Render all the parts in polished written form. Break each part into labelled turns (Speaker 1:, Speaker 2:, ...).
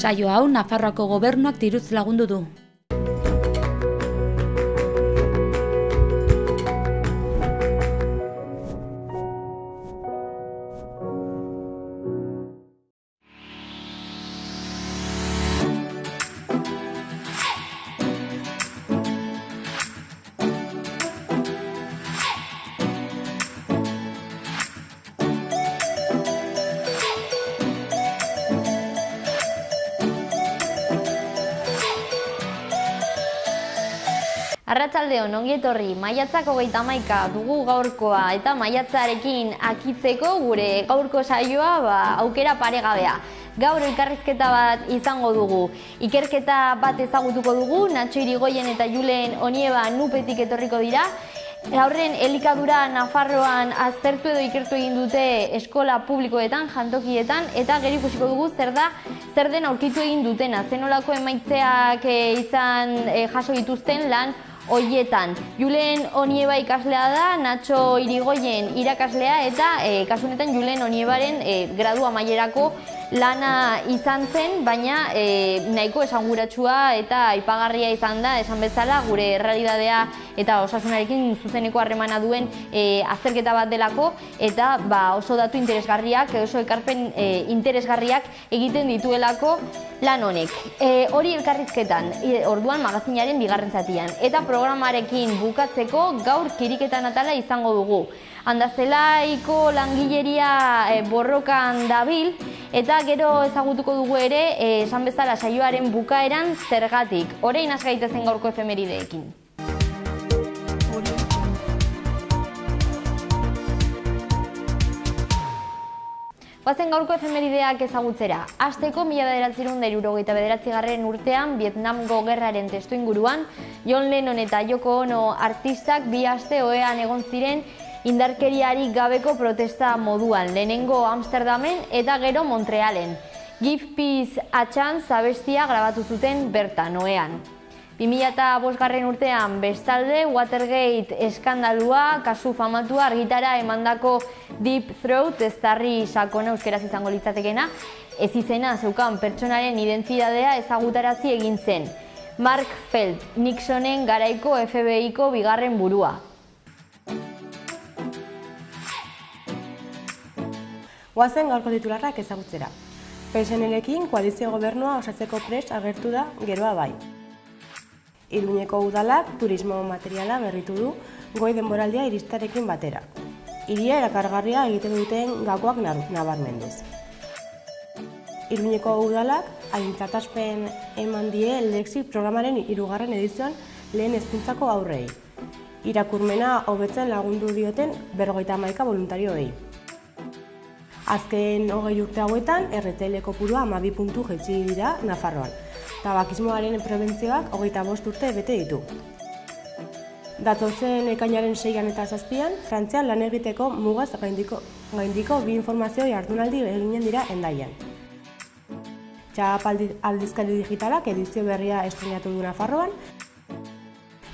Speaker 1: Saio hau Nafarroako gobernuak diruz lagundu du.
Speaker 2: Arratsaldeon, ongi etorri, maiatzak 31 dugu gaurkoa eta maiatzarekin akitzeko gure gaurko saioa aukera paregabea. Gaur elkarrizketa bat izango dugu. Ikerketa bat ezagutuko dugu, Natxo Irigoyen eta Julen Onieba Nupetik etorriko dira. Gaurren elikadura Nafarroan aztertu edo ikertu egin dute eskola publikoetan, jantokietan, eta gero ikusiko dugu zer den aurkitu egin dutena, zenolako emaitzeak izan jaso dituzten lan hoietan. Julen Onieba ikaslea da, Natxo Irigoyen irakaslea eta kasu honetan Julen Oniebaren gradu amaierako lana izan zen, baina nahiko esanguratsua eta aipagarria izan da, esan bezala, gure errealitatea eta osasunarekin zuzeneko harremana duen azterketa bat delako, eta oso datu interesgarriak, oso ekarpen interesgarriak egiten dituelako lan honek. Hori elkarrizketan, orduan magazinaren bigarren zatian. Eta programarekin bukatzeko gaur kiriketan atala izango dugu. Andazelaiko langileria borrokan dabil, eta gero ezagutuko dugu ere, esan bezala saioaren bukaeran zergatik. Orain has gaitezen gaurko efemerideekin. Bazen gaurko efemerideak ezagutzera. Hasteko 1979 urtean Vietnamgo gerraren testuinguruan John Lennon eta Yoko Ono artistak 2 aste ohean egon ziren indarkeriarik gabeko protesta moduan, lehenengo Amsterdamen eta gero Montrealen. Give Peace a Chance abestia grabatu zuten bertan ohean. 2005 urtean bestalde Watergate eskandalua, kasu famatua argitara emandako Deep Throat, eztarri sakona euskeraz izango litzatekena, ez izena zeukan pertsonaren identitatea ezagutarazi egin zen. Mark Felt, Nixonen garaiko FBI-ko bigarren burua.
Speaker 3: Goazen gaurko titularrak ezagutzera. PSNL-ekin koalizio gobernua osatzeko prest agertu da geroa bai. Iruñeko udalak turismo materiala berritu du goi denboraldia iristarekin batera. Hiria erakargarria egiten duten gakoak nabarmenduz. Iruñeko udalak aintzataspen eman die Lexi programaren 3. edizioan lehen hezkuntzako haurrei. Irakurmena hobetzen lagundu dioten 51 voluntarioei. Azken 20 urte hauetan, RTL kopurua 12 puntu jaitsi dira Nafarroan. Tabakismoaren prebentzioak 25 urte bete ditu. Datozen ekainaren 6an eta 7an, Frantzian lan egiteko mugaz gaindiko 2 informazio jardunaldi eginen dira Hendaian. Txap aldizkari digitalak edizio berria estrenatu du Nafarroan,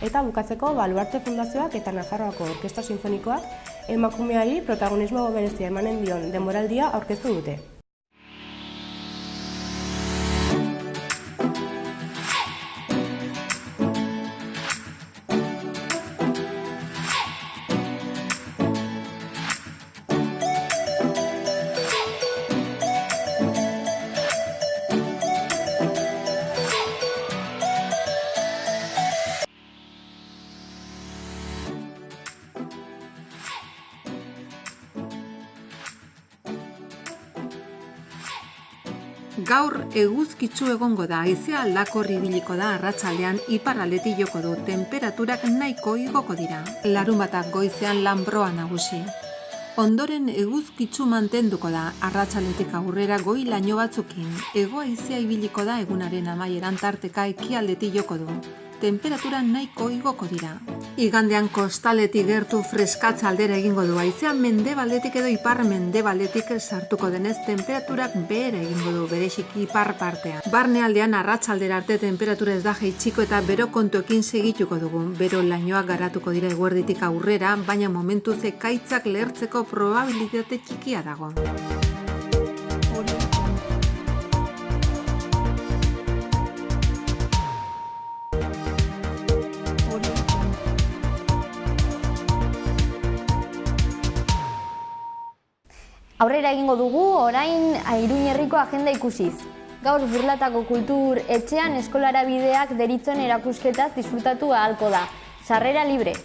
Speaker 3: eta bukatzeko Baluarte Fundazioak eta Nafarroako Orkestra Sinfonikoak emakumeari protagonismo berezia emanen dion denboraldia aurkeztu dute.
Speaker 4: Gaur eguzkitsu egongo da, haizea aldakor ibiliko da arratsaldean iparraldetik joko du, tenperaturak nahiko igoko dira. Larunbatak goizean lanbroa nagusi. Ondoren eguzkitsu mantenduko da, arratsaldetik aurrera goi laino batzukin. Hego haizea ibiliko da egunaren amaieran tarteka ekialdetik joko du. Temperatura nahiko igoko dira. Igandean kostaletik gertu freskatza aldera egingo du, haizean mendebaldetik edo ipar mendebaldetik sartuko denez temperaturak behera egingo du, bereziki ipar partean. Barnealdean arratsaldera arte temperatura ez da jaitsiko eta bero kontuekin segituko dugu. Bero lainoak garatuko dira eguerditik aurrera, baina momentuz ekaitzak lehertzeko probabilitate txikia dago.
Speaker 2: Aurrera egingo dugu, orain Iruñe herriko agenda ikusiz. Gaur Burlatako kultur etxean eskolara bideak deritzon erakusketaz disfrutatu ahalko da. Sarrera libre.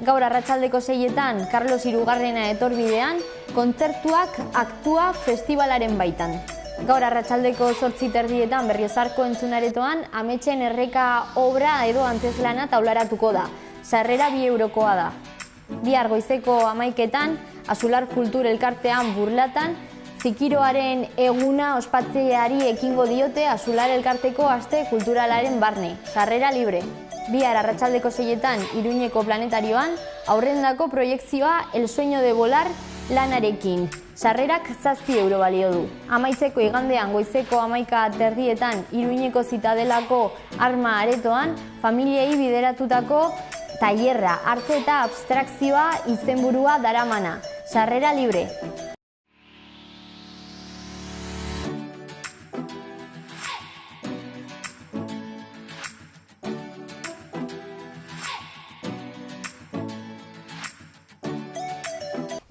Speaker 2: Gaur arratsaldeko 6etan Carlos Hirugarrena etorbidean, kontzertuak aktua festivalaren baitan. Gaur arratsaldeko 8:30 Berriozarko entzunaretoan Ametsen erreka obra edo antzeslana taularatuko da. Sarrera 2 eurokoa da. Bihar goizeko 11etan Azular Kultur Elkartean Burlatan Zikiroaren eguna ospatzeari ekingo diote Azular Elkarteko aste kulturalaren barne. Sarrera libre. Bihar arratsaldeko 6etan Iruñeko Planetarioan aurrendako proiekzioa El sueño de volar lanarekin. Sarrerak 7 euro balio du. Amaitzeko igandean goizeko 11:30 Iruñeko Zitadelako Arma Aretoan familiei bideratutako tailerra, arte eta abstrakzioa izenburua daramana. Sarrera libre.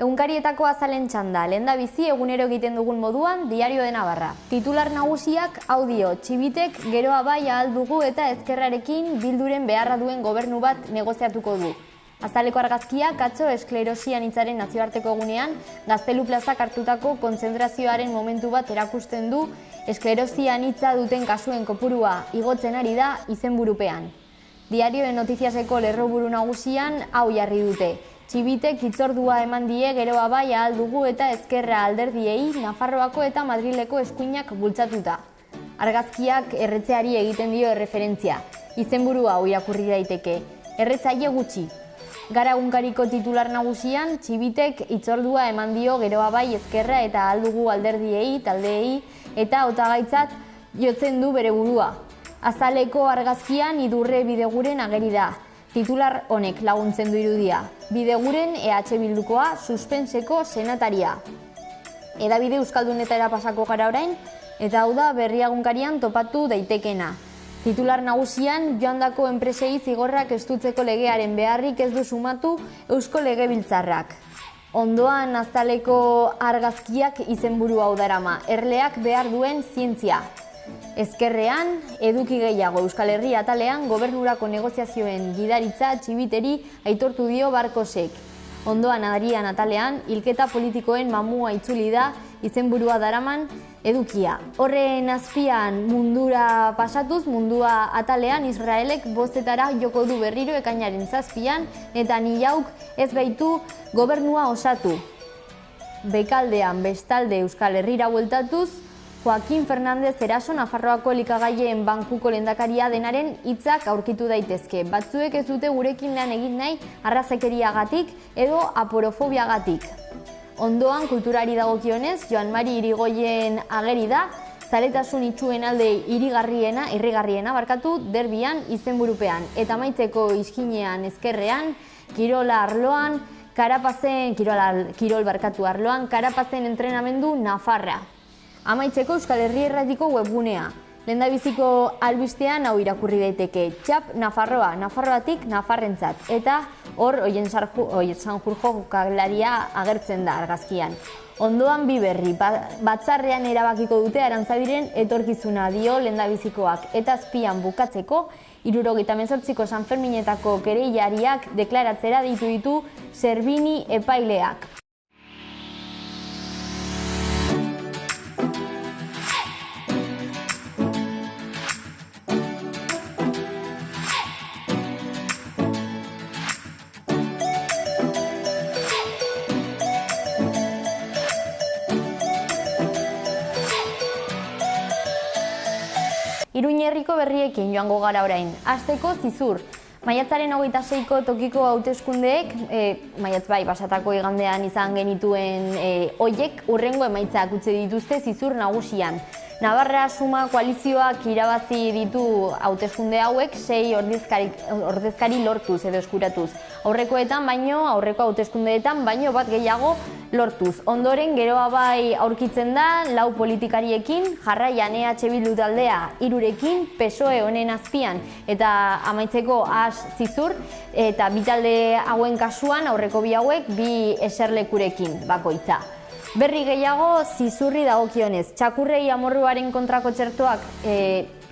Speaker 2: Egunkarietako azalen txanda, lehendabizi egunero egiten dugun moduan Diario de Navarra. Titular nagusiak audio, Txibitek geroa bai ahal dugu eta ezkerrarekin bilduren beharra duen gobernu bat negoziatuko du. Azaleko argazkiak atzo esklerosian hitzaren nazioarteko egunean Gaztelu plazak hartutako kontzentrazioaren momentu bat erakusten du, esklerosian hitza duten kasuen kopurua igotzen ari da izenburupean. Diario de Notiziaseko lerroburu nagusian hau jarri dute. Txibitek hitzordua eman die geroa bai ahal dugu eta ezkerra alderdiei Nafarroako eta Madrileko eskuinak bultzatuta. Argazkiak erretzeari egiten dio erreferentzia. Izenburu hau irakurri daiteke. Erretzaile gutxi. Gara egunkariko titular nagusian, Txibitek hitzordua eman dio geroa bai ezkerra eta ahal dugu alderdiei, taldeei eta hautagaitzat jotzen du bere burua. Azaleko argazkian Idurre Bideguren ageri da. Titular honek laguntzen du irudia. Bideguren EH Bildukoa suspenseko senataria. Hedabide euskaldunetara pasako gara orain, eta hau da Berria egunkarian topatu daitekena. Titular nagusian joandako enpresei zigorrak estutzeko legearen beharrik ez du sumatu Eusko Legebiltzarrak. Ondoan azaleko argazkiak izenburu hau darama, erleak behar duen zientzia. Ezkerrean, eduki gehiago Euskal Herria atalean gobernurako negoziazioen gidaritza Txibiteri aitortu dio Barkosek. Ondoan Adrian atalean, hilketa politikoen mamua itzuli da izenburua daraman edukia. Horren azpian mundura pasatuz, mundua atalean Israelek bostetara joko du berriro ekainaren 7an eta Nillauk ez baitu gobernua osatu. Bekaldean bestalde Euskal Herrira bueltatuz, Joaquin Fernández Eraso Nafarroako elikagaien bankuko lehendakaria denaren hitzak aurkitu daitezke. Batzuek ez dute gurekin lan egin nahi arrazakeriagatik edo aporofobiagatik. Ondoan kulturari dagokionez, Joan Mari Irigoyen ageri da, zaletasun itxuen alde irrigarriena derbian izenburupean. Eta amaitzeko iskinean ezkerrean, kirola arloan, Karapazen entrenamendu Nafarra. Amaitzeko Euskal Herria Irratiko webgunea. Lehendabiziko albistean hau irakurri daiteke. Txap Nafarroa, Nafarroatik Nafarrentzat. Eta hor Oien Sanjurjo jokalariak agertzen da argazkian. Ondoan bi berri, batzarrean erabakiko dute Arantzabiren etorkizuna dio lehendabizikoak. Eta azpian bukatzeko, 78ko Sanferminetako kereilariak deklaratzera ditu Zerbini epaileak. Iruñe herriko berriekin joango gara orain. Hasteko Zizur. Maiatzaren 26ko tokiko hauteskundeek, maiatz bai, pasatako igandean izan genituen hoiek urrengo emaitzak utzi dituzte Zizur nagusian. Navarra Suma koalizioak irabazi ditu hauteskunde hauek 6 ordezkari lortuz edo eskuratuz. Aurreko hauteskundeetan baino bat gehiago lortuz. Ondoren geroa bai aurkitzen da 4 politikariekin, jarraian EH Bildu taldea 3rekin, PSOE honen azpian eta amaitzeko AS Zizur eta bi talde hauen kasuan aurreko bi hauek 2 eserlekurekin bakoitza. Berri gehiago zizurri dagokionez. Txakurrei amorruaren kontrako txertoak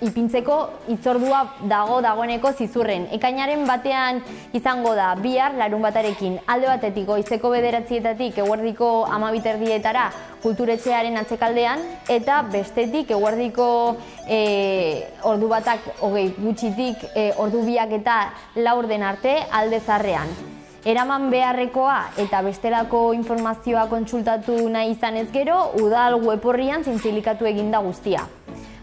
Speaker 2: ipintzeko hitzordua dagoeneko zizurren. Ekainaren batean izango da bihar larunbatarekin. Alde batetik goizeko 9:00 eguerdiko 12:30 kulturetxearen atzekaldean, eta bestetik eguerdiko ordu batak 20 gutxitik ordu 2 eta 4 arte Alde Zaharrean. Eraman beharrekoa eta bestelako informazioa kontsultatu nahi izanez gero, udal web orrian zintzilikatu eginda guztia.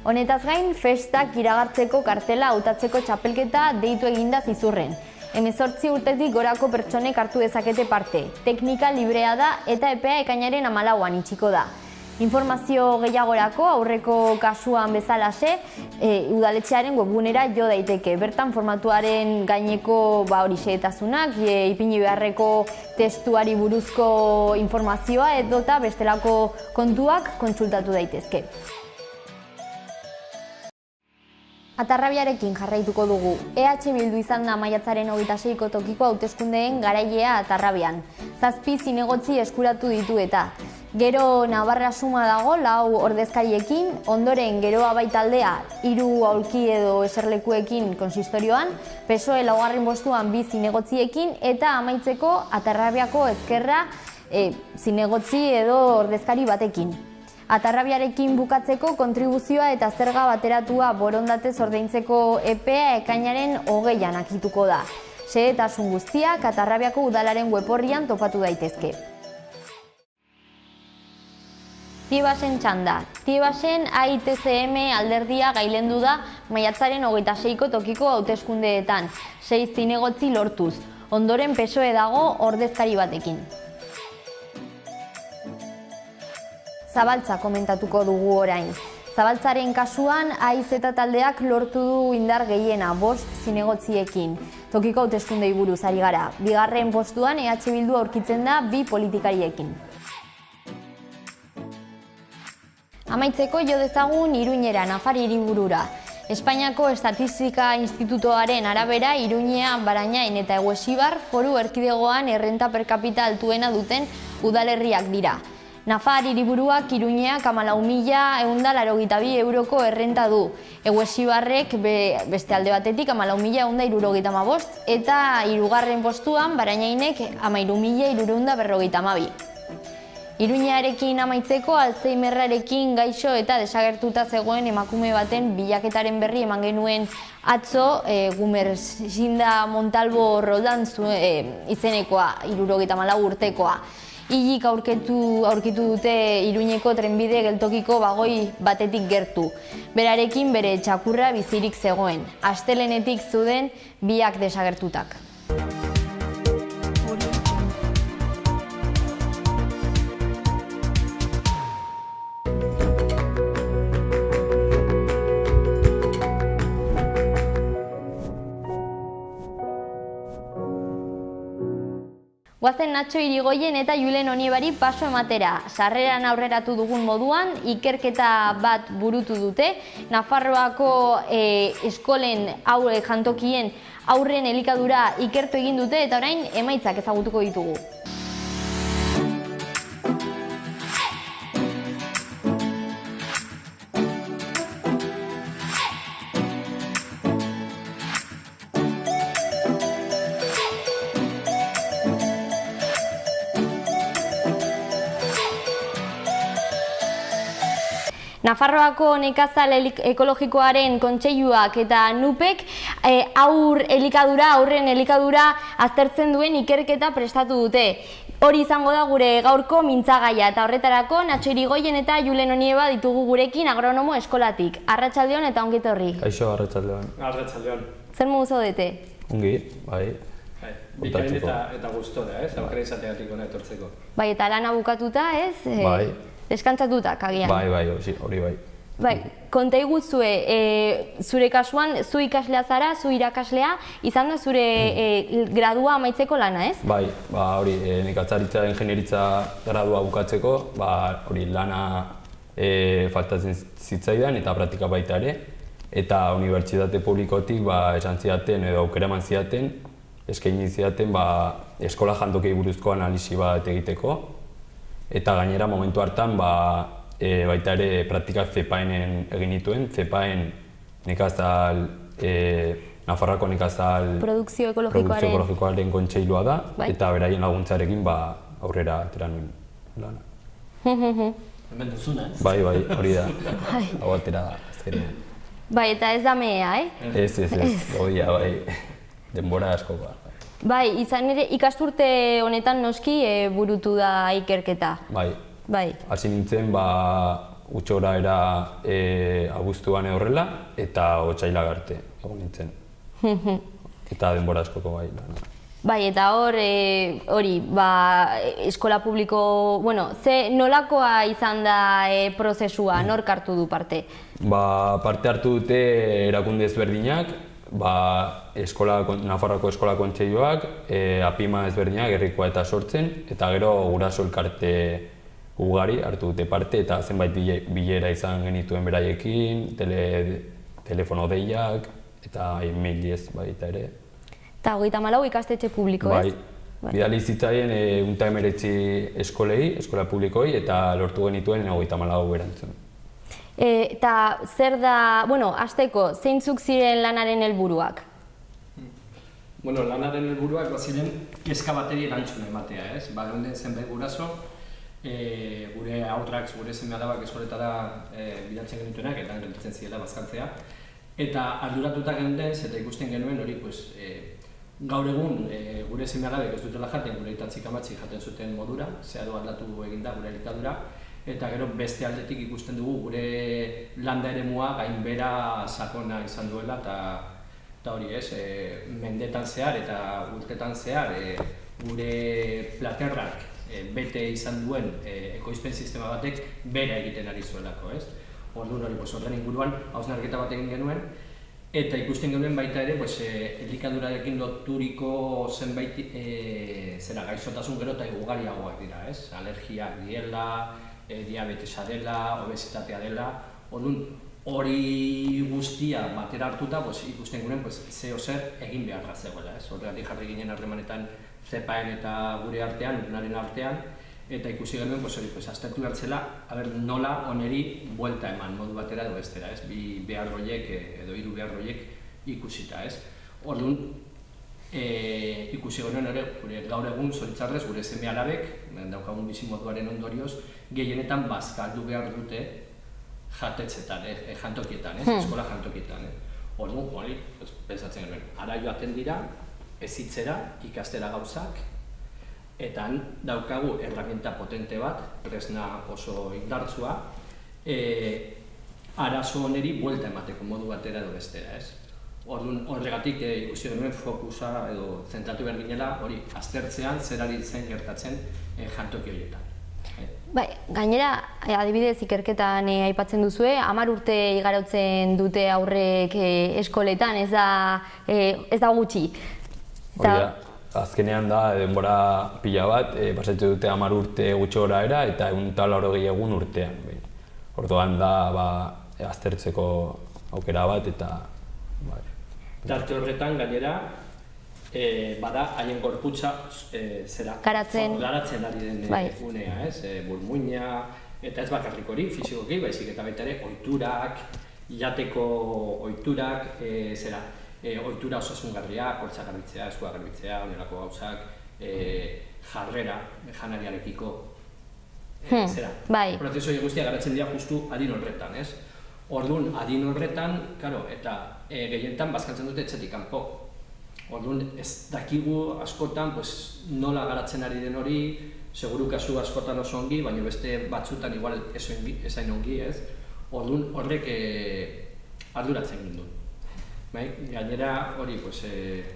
Speaker 2: Honetaz gain, festak iragartzeko kartela hautatzeko txapelketa deitu eginda zizurren. 18 urtetik gorako pertsonek hartu dezakete parte. Teknika librea da eta epea ekainaren 14an itxiko da. Informazio gehiagorako aurreko kasuan bezalaxe, udaletxearen webgunera jo daiteke. Bertan formatuaren gaineko xehetasunak, ipini beharreko testuari buruzko informazioa edota bestelako kontuak kontsultatu daitezke. Atarrabiarekin jarraituko dugu. EH Bildu izan da maiatzaren 26ko tokiko hauteskundeen garailea Atarrabian. 7 zinegotzi eskuratu ditu eta. Gero Navarra suma dago 4 ordezkariekin, ondoren Geroa baitaldea 3 aulki edo eserlekuekin konsistorioan, PSOE 4. postuan 2 zinegotziekin eta amaitzeko Atarrabiako ezkerra zinegotzi edo ordezkari batekin. Atarrabiarekin bukatzeko kontribuzioa eta zerga bateratua borondatez ordaintzeko epea ekainaren 20an akituko da. Xehetasun guztiak Atarrabiako udalaren web orrian topatu daitezke. Tibasen txanda. Tibasen AITCM alderdia gailendu da maiatzaren 26ko tokiko hauteskundeetan, 6 zinegotzi lortuz. Ondoren PSOE dago ordezkari batekin. Zabaltza komentatuko dugu orain. Zabaltzaren kasuan AIZ taldeak lortu du indar gehiena 5 zinegotziekin. Tokiko hauteskundei buruz ari gara. 2. postuan EH Bildu aurkitzen da 2 politikariekin. Amaitzeko jo dezagun Iruñera, Nafar hiriburura. Espainiako Estatistika Institutoaren arabera Iruñea, Barañain eta Eguesibar foru erkidegoan errenta per capita altuena duten udalerriak dira. Nafar hiriburuak Iruñeak 14.182 euroko errenta du. Eguesibarrek beste alde batetik 14.175 eta 3. postuan Barañainek 13.352. Iruñearekin amaitzeko Alzheimerrarekin gaixo eta desagertuta zegoen emakume baten bilaketaren berri eman genuen atzo Gumersinda Montalvo Roldan izenekoa, 74 urtekoa. Hilik aurkitu dute Iruñeko trenbide geltokiko bagoi batetik gertu. Berarekin bere txakurra bizirik zegoen. Astelehenetik zuden biak desagertutak. Guazen Natxo Irigoyen eta Julen Oniebari paso ematera. Sarreran aurreratu dugun moduan, ikerketa bat burutu dute. Nafarroako eskolen jantokien aurren elikadura ikertu egin dute eta orain emaitzak ezagutuko ditugu. Nafarroako nekazal ekologikoaren kontseiluak eta NUPek aurren elikadura aztertzen duen ikerketa prestatu dute. Hori izango da gure gaurko mintzagaia eta horretarako Natxo Irigoyen eta Julen Onieba ditugu gurekin agronomo eskolatik. Arratsaldeon eta ongi etorri.
Speaker 5: Kaixo, arratsaldeon.
Speaker 2: Arratsaldeon. Zer modu zaudete?
Speaker 5: Ongi, bai.
Speaker 6: Bikain eta gustora, aukera izateagatik hona etortzeko.
Speaker 2: Bai, eta lana bukatuta, ez?
Speaker 5: Bai.
Speaker 2: Deskantzatutak, agian.
Speaker 5: Bai, hori bai.
Speaker 2: Bai, konta iguzue, zure kasuan, zu ikaslea zara, zu irakaslea, izan da zure gradua amaitzeko lana, ez?
Speaker 5: Bai, hori, nekatzaritza ingenieritza gradua bukatzeko, hori lana faltatzen zitzaidan eta praktika baita ere. Eta unibertsitate publikotik esan zidaten edo aukera eman zidaten, eskaini zidaten eskola jantokei buruzko analisi bat egiteko. Eta gainera momentu hartan baita ere praktikak CEPAEN egin nituen, CEPAEN nekazal, Nafarroako nekazal
Speaker 2: Produkzio
Speaker 5: ekologikoaren kontseilua da, eta beraien laguntzarekin aurrera atera nuen lana.
Speaker 6: Hemen duzuna, ez?
Speaker 5: Bai, hori da, hau atera azkenean.
Speaker 2: Bai, eta ez da mehea,
Speaker 5: Ez, godia, denbora asko.
Speaker 2: Bai, izan ere ikasturte honetan noski burutu da ikerketa.
Speaker 5: Bai, hasi nintzen utxora era abuztuan horrela eta otsailak arte egon nintzen. Eta denbora askoko bai.
Speaker 2: Bai, eta hori, eskola publiko, nolakoa izan da prozesua, nork hartu du parte?
Speaker 5: Parte hartu dute erakunde ezberdinak, Nafarroako Eskola Kontseiluak, APIMA ezberdinak, Gerrikoa eta Sortzen, eta gero guraso elkarte ugari hartu dute parte, eta zenbait bilera izan genituen beraiekin, telefono deiak, eta e-mailez baita ere.
Speaker 2: Eta 34 ikastetxe publiko, ez?
Speaker 5: Bai, bidali zitzaien 119 eskolei, eskola publikoi, eta lortu genituen 34 erantzun.
Speaker 2: Eta zer da, hasteko, zeintzuk ziren lanaren helburuak?
Speaker 6: Lanaren helburuak ziren kezka bateri erantzuna ematea, ez? Geunden zenbait guraso, gure haurrak, gure seme-alabak eskoletara bidaltzen genituenak, eta gelditzen zirela bazkaltzea. Eta arduratuta geunden, eta ikusten genuen hori, gaur egun gure seme-alabek ez dutela jaten, gure itatzik amatzik jaten zuten modura, zeharo aldatu eginda gure elikadura, eta gero beste aldetik ikusten dugu gure landa eremua gainbehera sakona izan duela, eta hori ez, mendetan zehar eta urtetan zehar gure platerrak bete izan duen ekoizpen sistema batek bera egiten ari zuelako, ez? Orduan hori, horren inguruan hausnarketa bat egin genuen, eta ikusten genuen baita ere, elikadurarekin loturiko zenbait gaixotasun gero eta ugariagoak dira, ez? Alergiak diela, diabetesa dela, obesitatea dela, orduan hori guztia batera hartuta ikusten genuen zeo zer egin beharra zegoela, ez? Horregatik jarri ginen harremanetan CEPAEN eta gure artean, unaren artean, eta ikusi genuen aztertu behar zela, nola oneri buelta eman modu batera edo bestera, ez? Bi behar horiek edo hiru behar horiek ikusita, ez? Orduan, ikusi genuen ere, gaur egun zoritzarrez gure seme-alabek, daukagun bizimoduaren ondorioz, gehienetan bazkaldu behar dute jatetxetan, jantokietan, eskola jantokietan. Orduan, pentsatzen genuen, ara joaten dira, ezitzera, ikastera gauzak, eta han daukagu erraminta potente bat, tresna oso indartsua, arazo oneri buelta emateko modu batera edo bestera, ez? Orduan, horregatik ikusi genuen fokusa edo zentratu behar ginela, hori aztertzean zer ari zen gertatzen jantoki horietan.
Speaker 2: Bai, gainera, adibidez ikerketan aipatzen duzue, 10 urte igarotzen dute aurrek eskoletan, ez da gutxi.
Speaker 5: Hori da, azkenean da denbora pila bat, pasatzen dute 10 urte gutxi gora era eta 180 egun urtean. Orduan da aztertzeko aukera bat eta...
Speaker 6: Tarte horretan gainera, bada haien gorputza garatzen ari den unea, ez? Burmuina, eta ez bakarrik hori, fisikoki, baizik eta baita ere ohiturak, jateko ohiturak, ohitura osasungarria, hortza garbitzea, eskua garbitzea, onelako gauzak, jarrera janariarekiko, prozesu guztia garatzen dira justu adin horretan, ez? Orduan, adin horretan, eta gehienetan bazkaltzen dute etxetik kanpo. Orduan, ez dakigu askotan nola garatzen ari den hori, seguru kasu askotan oso ongi, baina beste batzutan igual ezain ongi, ez? Orduan, horrek arduratzen ginduen. Gainera, hori,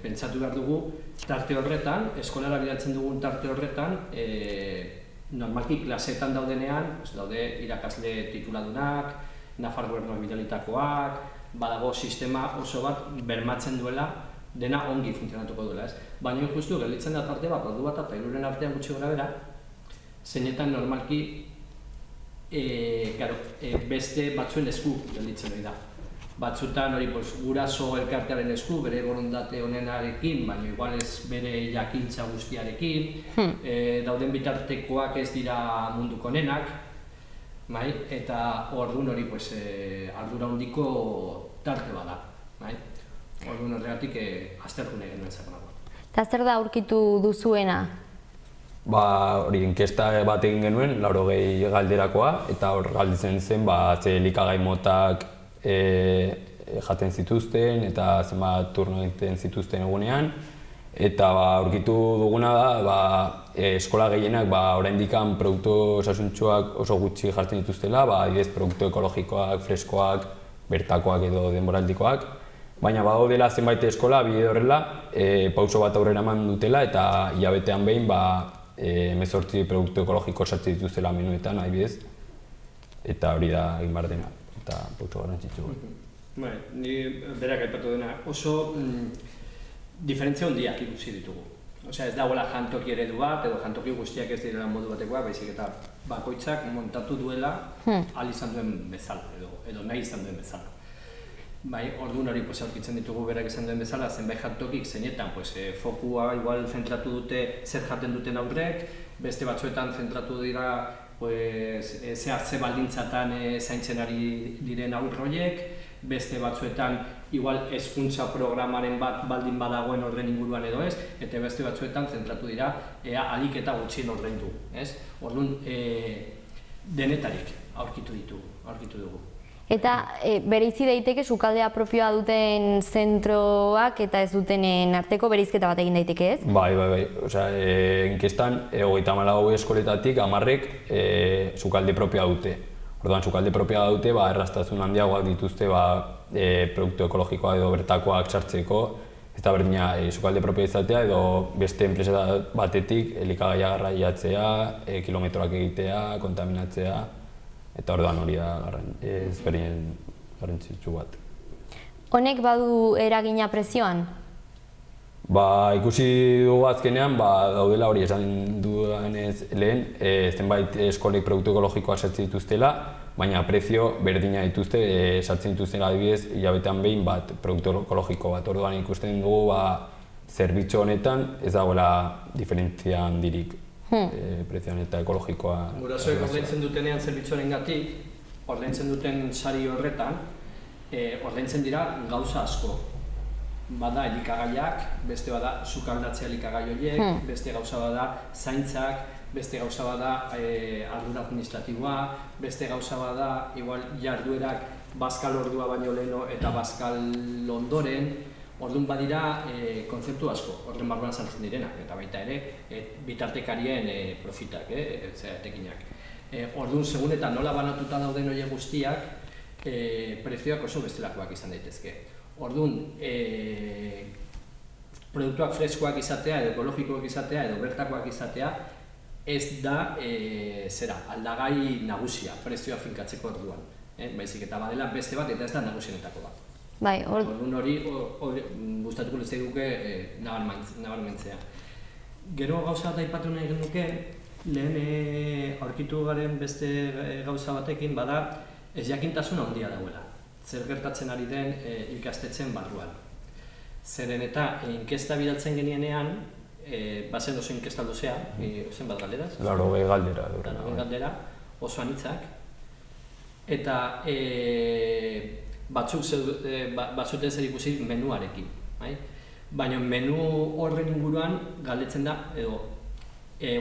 Speaker 6: pentsatu behar dugu, tarte horretan, eskolara bidaltzen dugun tarte horretan, normalki klaseetan daudenean, daude irakasle tituladunak, Nafar Gobernuak bidalitakoak, badago sistema oso bat bermatzen duela, dena ongi funtzionatuko duela, ez? Baina justu gelditzen da tarte bat, ordu bat eta hiruren artean gutxi gora bera, zeinetan normalki beste batzuen esku gelditzen hori da. batzutan hori guraso elkartearen esku, bere borondate honenarekin, baina igual ez bere jakintza guztiarekin, dauden bitartekoak ez dira munduko onenak, eta orduan hori ardura handiko tarte bada. Orduan horregatik aztertu nahi genuen sakonago.
Speaker 2: Eta zer da aurkitu duzuena?
Speaker 5: Hori inkesta bat egin genuen, 80 galderakoa, eta hor galdetzen zen ze elikagai motak jaten zituzten eta zenbat turno egiten zituzten egunean. Eta aurkitu duguna da, eskola gehienak oraindik produktu osasuntsuak oso gutxi jartzen dituztela, adibidez produktu ekologikoak, freskoak, bertakoak edo denboraldikoak. Baina badaudela zenbait eskola, bide horrela, pauso bat aurrera eman dutela eta hilabetean behin 18 produktu ekologiko sartzen dituztela menuetan, adibidez. Eta hori da egin behar dena, eta pauso garrantzitsu.
Speaker 6: Ni berak aipatu dena oso diferentzia handiak ikusi ditugu. Ez dagoela jantoki eredu bat, edo jantoki guztiak ez direla modu batekoa, baizik eta bakoitzak montatu duela ahal izan duen bezala, edo nahi izan duen bezala. Orduan hori aurkitzen ditugu berak izan duen bezala, zenbait jantokik zeinetan fokua igual zentratu dute zer jaten duten aurrek, beste batzuetan zentratu dira ze baldintzatan zaintzen ari diren aurroiek, beste batzuetan igual hezkuntza programaren bat baldin badagoen horren inguruan edo ez, eta beste batzuetan zentratu dira ahalik eta gutxien ordaindu. Orduan denetarik aurkitu dugu.
Speaker 2: Eta bereizi daiteke sukaldea propioa duten zentroak eta ez dutenen arteko bereizketa bat egin daiteke, ez?
Speaker 5: Bai. Inkestan, 34 eskoletatik 10 sukalde propioa dute. Orduan, sukalde propioa dute, erraztasun handiagoak dituzte produktu ekologikoa edo bertakoak sartzeko. Ez da berdina sukalde propioa izatea edo beste enpresa batetik elikagaia garraiatzea, kilometroak egitea, kontaminatzea. Eta orduan hori da ezberdinen garrantzitsu bat.
Speaker 2: Honek badu eragina prezioan?
Speaker 5: Ikusi dugu azkenean, daudela hori esan dudanez lehen, zenbait eskolek produktu ekologikoa sartzen dituztela, baina prezio berdina dituzte sartzen dituztela adibidez hilabetean behin produktu ekologiko bat. Orduan ikusten dugu zerbitzu honetan ez dagoela diferentzia handirik. Prezioan eta ekologikoa.
Speaker 6: Gurasoek ordaintzen dutenean zerbitzuarengatik, ordaintzen duten sari horretan, ordaintzen dira gauza asko. Bada elikagaiak, beste bada sukaldatzea elikagai horiek, beste gauza bada zaintzak, beste gauza bada ardura administratiboa, beste gauza bada igual jarduerak bazkal ordua baino leheno eta bazkal ondoren. Orduan badira kontzeptu asko, horren barruan sartzen direnak, eta baita ere bitartekarien profitak, tekinak. Orduan, segun eta nola banatuta dauden horiek guztiak, prezioak oso bestelakoak izan daitezke. Orduan, produktuak freskoak izatea, edo ekologikoak izatea, edo bertakoak izatea, ez da aldagai nagusia, prezioa finkatzeko orduan. Baizik eta badela beste bat eta ez da nagusienetako bat. Orduan hori gustatuko litzaiguke nabarmentzea. Gero gauza bat aipatu nahi genuke, lehen aurkitu garen beste gauza batekin bada ez jakintasuna handia dagoela. Zer gertatzen ari den ikastetxeen barruan. Zeren eta inkesta bidaltzen genienean, bazen oso inkesta luzea, zen bat galderaz?
Speaker 5: 80
Speaker 6: galdera, oso anitzak. Eta batzuten zer ikusi menuarekin. Baina menu horren inguruan galdetzen da, edo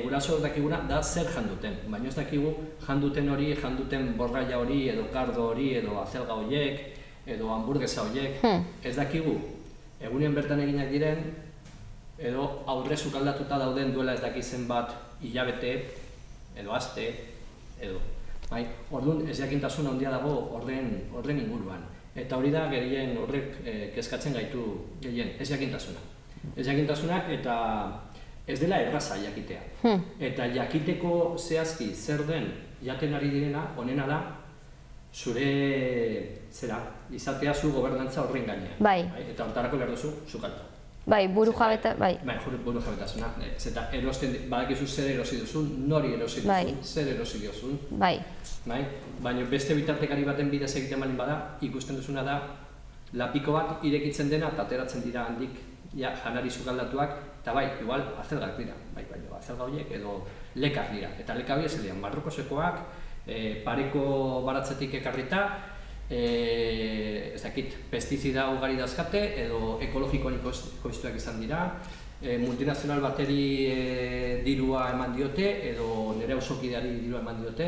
Speaker 6: guraso dakiguna da zer janduten. Baina ez dakigu janduten hori, janduten borraia hori, edo kardo hori, edo azelga horiek, edo hamburguesa horiek. Ez dakigu egunean bertan eginak diren, edo aurre sukaldatuta dauden duela ez dakizen bat hilabete, edo aste, edo. Orduan ez jakintasun handia dago horren inguruan. Eta hori da gehien horrek kezkatzen gaitu gehien, ez jakintasuna. Ez jakintasuna eta ez dela erraza jakitea. Eta jakiteko zehazki zer den jaten ari direna, honena da, zure izatea zu gobernantza horren gainean. Eta hortarako behar duzu, sukalda.
Speaker 2: Buru jabeta,
Speaker 6: buru jabetasuna. Eta erosten, badakizu zer erosi duzun, nori erosi duzun, zer erosi diozun. Baina beste bitartekari baten bidez egiten balin bada, ikusten duzuna da lapiko bat irekitzen dena eta ateratzen dira handik janari sukaldatuak, eta bai, igual, azelgak dira, baina azelga horiek edo lekak dira. Eta leka horiek zilean, barrukosekoak, pareko baratzetik ekarrita, ez dakit, pestizida ugari dazkate edo ekologikoan ekoiztuak izan dira, multinazional bateri dirua eman diote edo nire auzokideari dirua eman diote,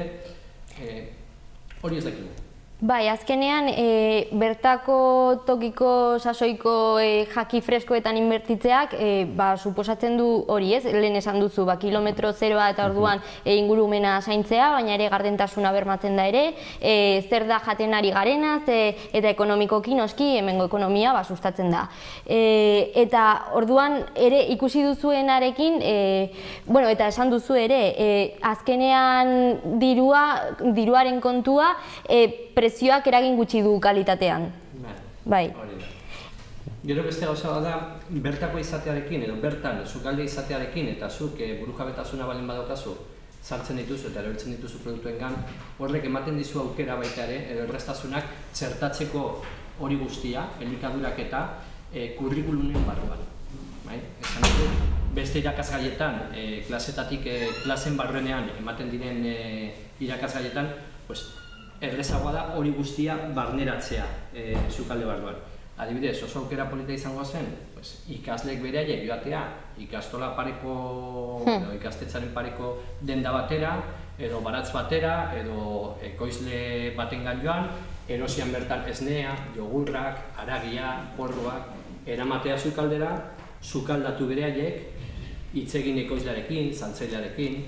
Speaker 6: hori ez dakigu.
Speaker 2: Bai, azkenean bertako tokiko sasoiko jaki freskoetan inbertitzeak suposatzen du hori ez, lehen esan duzu, kilometro zeroa eta orduan ingurumena zaintzea, baina ere gardentasuna bermatzen da ere, zer da jaten ari garenaz eta ekonomikoki noski hemengo ekonomia sustatzen da. Eta orduan ere ikusi duzuenarekin, eta esan duzu ere, azkenean diruaren kontua prezioak eragin gutxi du kalitatean. Bai.
Speaker 6: Gero beste gauza da, bertako izatearekin edo bertan sukalde izatearekin eta zuk burujabetasuna baldin badaukazu sartzen dituzu eta erortzen dituzu produktuengan, horrek ematen dizu aukera baita ere, edo erreztasunak txertatzeko hori guztia, elikadurak eta kurrikulunen barruan. Esan dut, beste irakasgaietan, klasen barruenean ematen diren irakasgaietan, errezagoa da hori guztia barneratzea sukalde barruan. Adibidez, oso aukera polita izango zen, ikasleek beraiek joatea ikastola pareko, ikastetzaren pareko denda batera, edo baratz batera, edo ekoizle batengan joan, erosian bertan esnea, jogurrak, haragia, porroak, eramatea sukaldera, sukaldatu beraiek, hitz egin ekoizlearekin, saltzailearekin,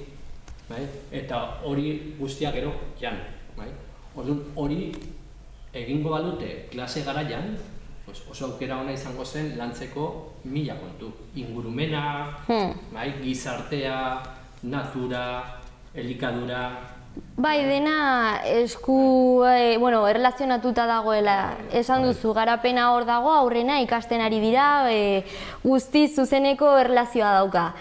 Speaker 6: eta hori guztia gero jan. Orduan, hori egingo balute klase garaian, oso aukera ona izango zen lantzeko 1000 kontu. Ingurumena, gizartea, natura, elikadura...
Speaker 2: Bai, dena erlazionatuta dagoela. Esan duzu, garapena hor dago, aurrena ikasten ari dira, guztiz zuzeneko erlazioa dauka.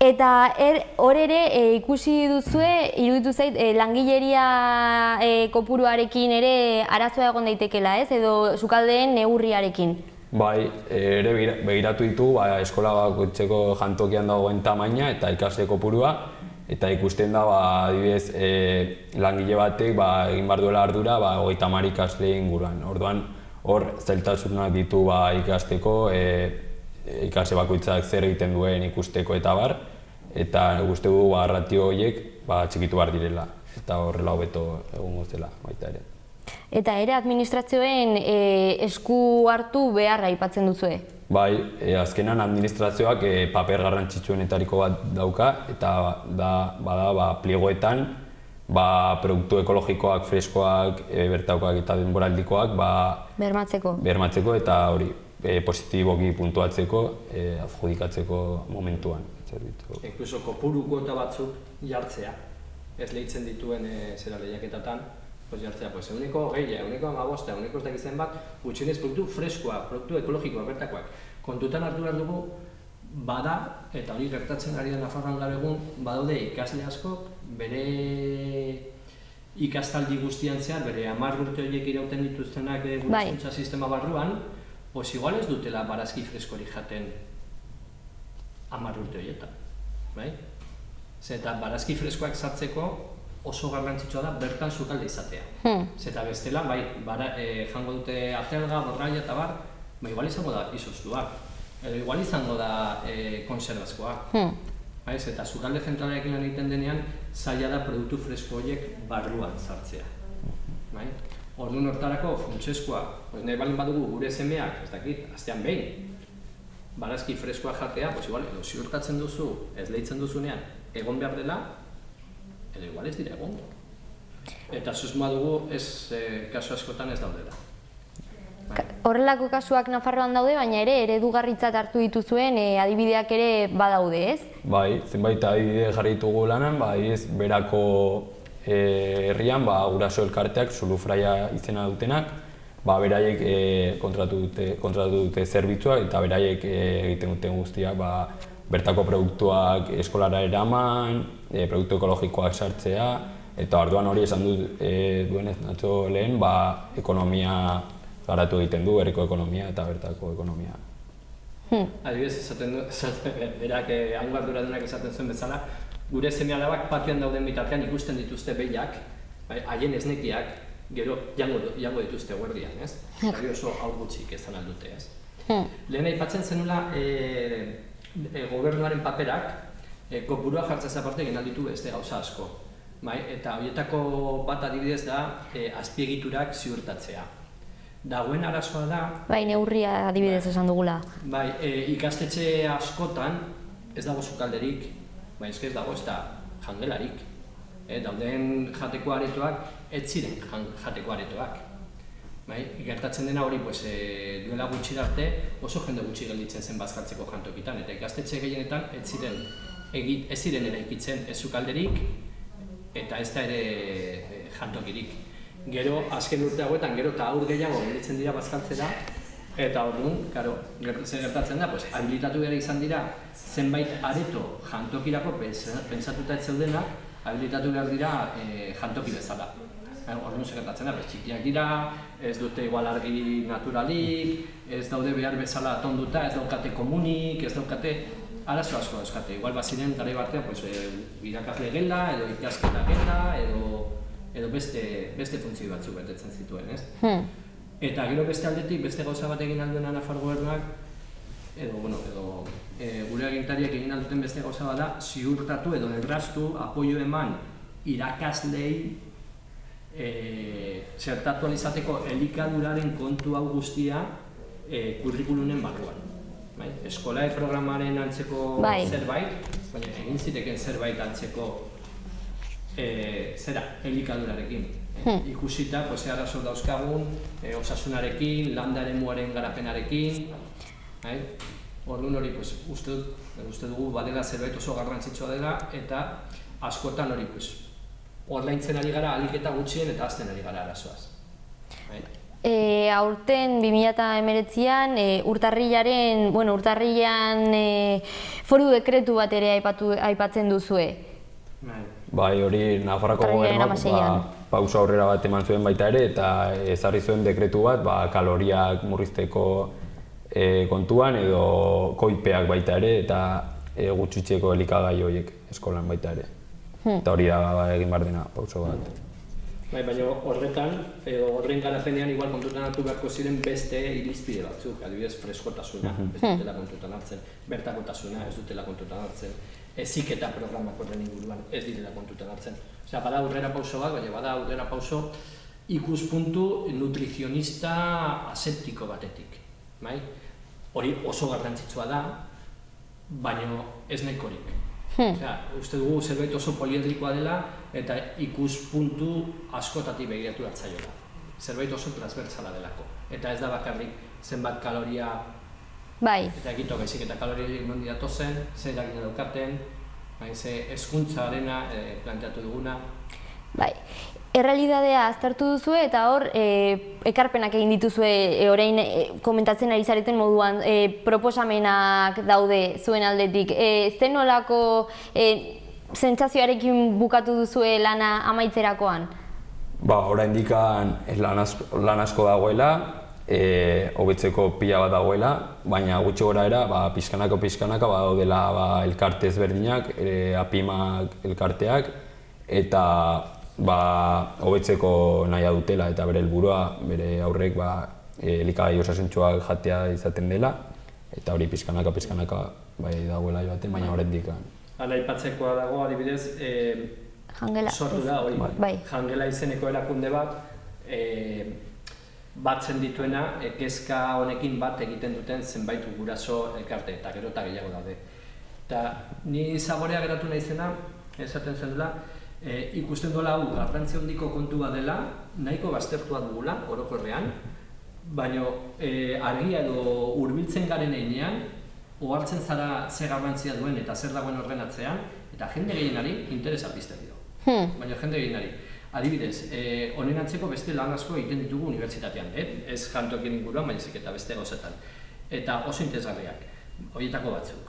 Speaker 2: Eta hor ere ikusi duzue, iruditu zait, langileria kopuruarekin ere arazoa egon daitekeela, ez? Edo sukaldeen neurriarekin.
Speaker 5: Bai, ere begiratu ditu, eskola bakoitzeko jantokian dagoen tamaina eta ikasle kopurua, eta ikusten da, adibidez, langile batek egin behar duela ardura 30 ikasle inguruan. Orduan, hor zailtasunak ditu ikasteko, ikasle bakoitzak zer egiten duen ikusteko eta bar, eta uste du ratio horiek txikitu behar direla, eta horrela hobeto egongo zela baita ere.
Speaker 2: Eta ere administrazioen esku hartu beharra aipatzen duzue?
Speaker 5: Bai, azkenan administrazioak paper garrantzitsuenetariko bat dauka, eta bada pliegoetan produktu ekologikoak, freskoak, bertakoak eta denboraldikoak bermatzeko eta hori positiboki puntuatzeko, adjudikatzeko momentuan.
Speaker 6: Inkluso kopuru kuota batzuk jartzea, ez lehitzen dituen lehiaketatan, jartzea, eguneko 20, eguneko 15, eguneko ez dakizen bat, gutxienez produktu freskoak, produktu ekologikoak, bertakoak. Kontutan hartu behar dugu, bada, eta hori gertatzen ari da Nafarroan gaur egun, badaude ikasle askok, bere ikastaldi guztian zehar, bere 10 urte horiek irauten dituztenak gure hezkuntza sistema barruan, igual ez dutela barazki freskori jaten 10 urte horietan. Eta barazki freskoak sartzeko oso garrantzitsua da bertan sukalde izatea. Eta bestela, jango dute azelga, borraia eta bar, igual izango da izoztuak, edo igual izango da konservazkoak. Eta sukalde zentralarekin lan egiten denean, zaila da produktu fresko horiek barruan sartzea. Orduan hortarako funtsezkoa, nahi balin badugu gure semeak, ez dakit, astean behin, barazki freskoa jatea, edo ziurtatzen duzu, ez lehitzen duzunean, egon behar dela, edo igual ez dira egongo. Eta susmoa dugu kasu askotan ez daudela.
Speaker 2: Horrelako kasuak Nafarroan daude, baina ere eredugarritzat hartu dituzuen adibideak ere badaude, ez?
Speaker 5: Bai, zenbait adibide jarri ditugu lanan, berako herrian guraso elkarteak, Zulufraia izena dutenak, beraiek kontratu dute zerbitzuak eta beraiek egiten duten guztiak bertako produktuak eskolara eraman, produktu ekologikoak sartzea, eta orduan hori esan duenez Natxo lehen, ekonomia garatu egiten du herriko ekonomia eta bertako ekonomia.
Speaker 6: Adibidez, berak hango arduradunak esaten zuen bezala, gure seme-alabak patioan dauden bitartean ikusten dituzte behiak, haien esnekiak, gero jango dituzte guerdian, ez? Eta oso haur gutxik ezan aldute, ez? Lehen aipatzen zenula gobernuaren paperak, kopurua jartzez aparte egin alditu beste gauza asko. Eta horietako bat adibidez da azpiegiturak ziurtatzea. Dagoen arazoa da...
Speaker 2: Bai, neurria adibidez esan dugula.
Speaker 6: Bai, ikastetxe askotan ez dago sukalderik, ez dago ez da jangelarik. Dauden jateko aretoak, ez ziren jateko aretoak. Gertatzen dena hori duela gutxi arte oso jende gutxi gelditzen zen bazkaltzeko jantokitan, eta ikastetxe gehienetan ez ziren eraikitzen ez sukalderik eta ez da ere jantokirik. Gero, azken urte hauetan, gero eta aur gehiago gelditzen dira bazkaltzera, eta orduan, zer gertatzen da, habilitatu behar izan dira zenbait areto jantokirako pentsatuta ez zeudenak, habilitatu behar dira jantoki bezala. Orduan zer gertatzen da, txikiak dira, ez dute igual argi naturalik, ez daude behar bezala tonduta, ez daukate komunik, ez daukate arazo asko dauzkate. Igual baziren garai batean irakasle gela, edo ikasketa gela, edo beste funtzio batzuk betetzen zituen, ez? Eta gero beste aldetik, beste gauza bat egin alduen Nafar gobernuak, edo gure agintariak egin alduten beste gauza bat da, ziurtatu edo erraztu, apoio eman irakaslei zertatu alizateko elikaduraren kontu hau guztia kurrikulunen barruan. Eskolai programaren antzeko zerbait, baina egin ziteken zerbait antzeko elikadurarekin. Ikusita, arazo dauzkagun, osasunarekin, landa eremuaren garapenarekin. Orduan hori, uste dugu badela zerbait oso garrantzitsua dela, eta askotan hori, ordaintzen ari gara ahalik eta gutxien eta hazten ari gara arazoaz.
Speaker 2: Aurten 2019an urtarrilean foru dekretu bat ere aipatzen duzue.
Speaker 5: Bai, hori Nafarroako gobernuak pauso aurrera bat eman zuen baita ere, eta ezarri zuen dekretu bat kaloriak murrizteko kontuan edo koipeak baita ere, eta gutxitzeko elikagai horiek eskolan baita ere. Eta hori da egin behar dena pauso bat.
Speaker 6: Baina horren garapenean igual kontutan hartu beharko ziren beste irizpide batzuk, adibidez freskotasuna, ez dutela kontutan hartzen, bertakotasuna ez dutela kontutan hartzen, heziketa programak horren inguruan ez direla kontutan hartzen. Bada aurrera pauso bat, baina bada aurrera pauso ikuspuntu nutrizionista aseptiko batetik. Hori oso garrantzitsua da, baina ez nahikorik. Uste dugu zerbait oso poliedrikoa dela eta ikuspuntu askotatik begiratu hartzaiola. Zerbait oso transbertsala delako. Eta ez da bakarrik zenbat kaloria eta egito baizik eta kaloriak nondi datozen, zer eragina daukaten, ze hezkuntzarena planteatu duguna.
Speaker 2: Errealitatea aztertu duzue eta hor ekarpenak egin dituzue orain komentatzen ari zareten moduan proposamenak daude zuen aldetik. Zen nolako sentsazioarekin bukatu duzue lana amaitzerakoan?
Speaker 5: Oraindik lan asko dagoela, hobetzeko pila bat dagoela, baina gutxi goraera pixkanaka badaudela elkarte ezberdinak, apimak elkarteak, eta hobetzeko nahia dutela eta bere helburua, bere aurrek elikagai osasuntsuak jatea izaten dela, eta hori pixkanaka dagoela joaten, baina oraindik.
Speaker 6: Hala aipatzekoa dago, adibidez, sortu da hori, Jangela izeneko erakunde bat, batzen dituena, kezka honekin bat egiten duten zenbait guraso elkarte, eta gero eta gehiago daude. Eta ni zaborea geratu naizena, esaten zen dela, ikusten duela hau garrantzi handiko kontua dela, nahiko baztertua dugula, orokorrean, baina argia edo hurbiltzen garen heinean, ohartzen zara zer garrantzia duen eta zer dagoen horren atzean, eta jende gehienari interesa pizten dio. Baina jende gehienari. Adibidez, honen antzeko beste lan asko egiten ditugu unibertsitatean, ez jantokien inguruan, baina eta beste gauzetan. Eta oso interesgarriak, horietako batzuk.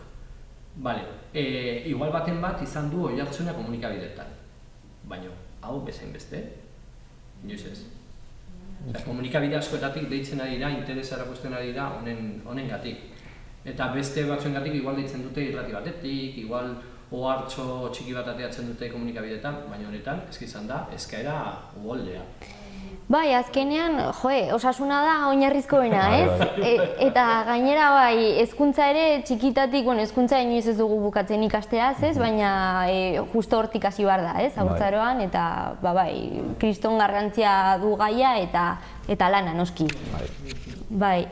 Speaker 6: Igual baten bat izan du oihartzuna komunikabideetan. Baina, hau bezain beste, inoiz ez. Komunikabide askoetatik deitzen ari da, interesa erakusten ari da honengatik. Eta beste batzuengatik igual deitzen dute irrati batetik, igual ohartxo txiki bat ateatzen dute komunikabideetan, baina honetan eski izan da eskaera uholdea.
Speaker 2: Bai, azkenean, osasuna da oinarrizkoena, ez? Eta gainera bai, hezkuntza ere txikitatik, hezkuntza inoiz ez dugu bukatzen ikasteaz, ez? Baina justo hortik hasi behar da, ez? Haurtzaroan, eta bai, kriston garrantzia du gaia eta lana, noski. Bai.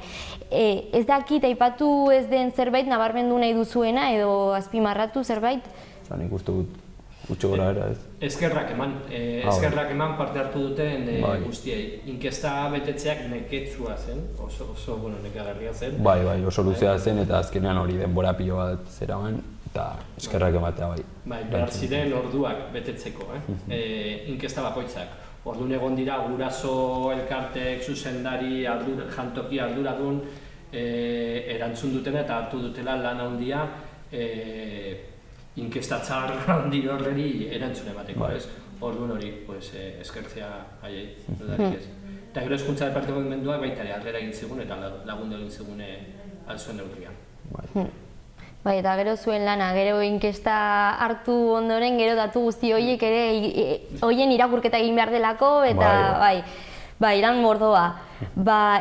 Speaker 2: Ez dakit, aipatu ez den zerbait nabarmendu nahi duzuena edo azpimarratu zerbait?
Speaker 5: Nik uste dut gutxo gora era, ez?
Speaker 6: Eskerrak eman parte hartu duten guztiei. Inkesta betetzeak neketsua zen, oso nekagarria zen.
Speaker 5: Bai, oso luzea zen eta azkenean hori denbora pilo bat zeraman eta eskerrak ematea bai.
Speaker 6: Bai, behar ziren orduak betetzeko, inkesta bakoitzak. Orduan egon dira guraso elkartek, zuzendari, jantoki arduradun erantzun dutena eta hartu dutela lan handia inkestatza handi horreri erantzun emateko, ez? Orduan hori, eskertzea haiei, dudarik ez. Eta gero hezkuntza departamentuak baita ere arrera egin zigun eta lagundu egin zigun alzuen neurrian.
Speaker 2: Bai, eta gero zuen lana, gero inkesta hartu ondoren, gero datu guzti horiek ere horien irakurketa egin behar delako, eta bai, lan mordoa.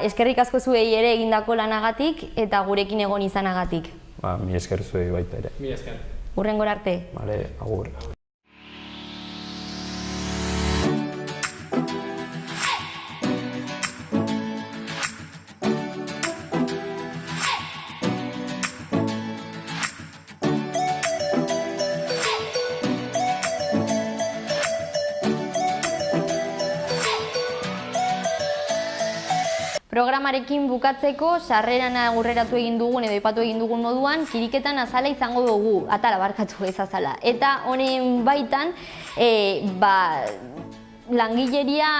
Speaker 2: Eskerrik asko zuei ere egindako lanagatik eta gurekin egon izanagatik.
Speaker 5: Mi esker zuei baita ere.
Speaker 6: Mi esker.
Speaker 2: Hurrengora arte.
Speaker 5: Bale, agur.
Speaker 2: Programarekin bukatzeko, sarreran aurreratu egin dugun edo aipatu egin dugun moduan, kiriketan azala izango dugu, atala barkatu ez azala. Eta honen baitan, langileria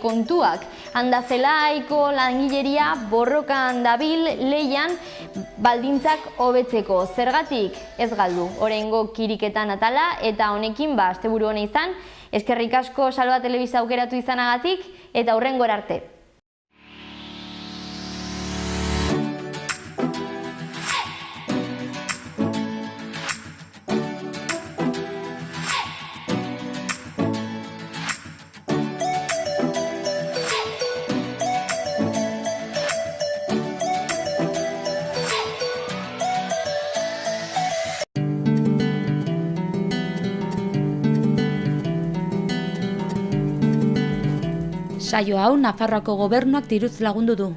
Speaker 2: kontuak. Handazelaiko langileria borrokan dabil lehian baldintzak hobetzeko. Zergatik ez galdu, oraingo kiriketan atala, eta honekin asteburu hona izan, eskerrik asko Salva Telebista aukeratu izanagatik, eta hurrengora arte.
Speaker 1: Saio hau Nafarroako Gobernuak diruz lagundu du.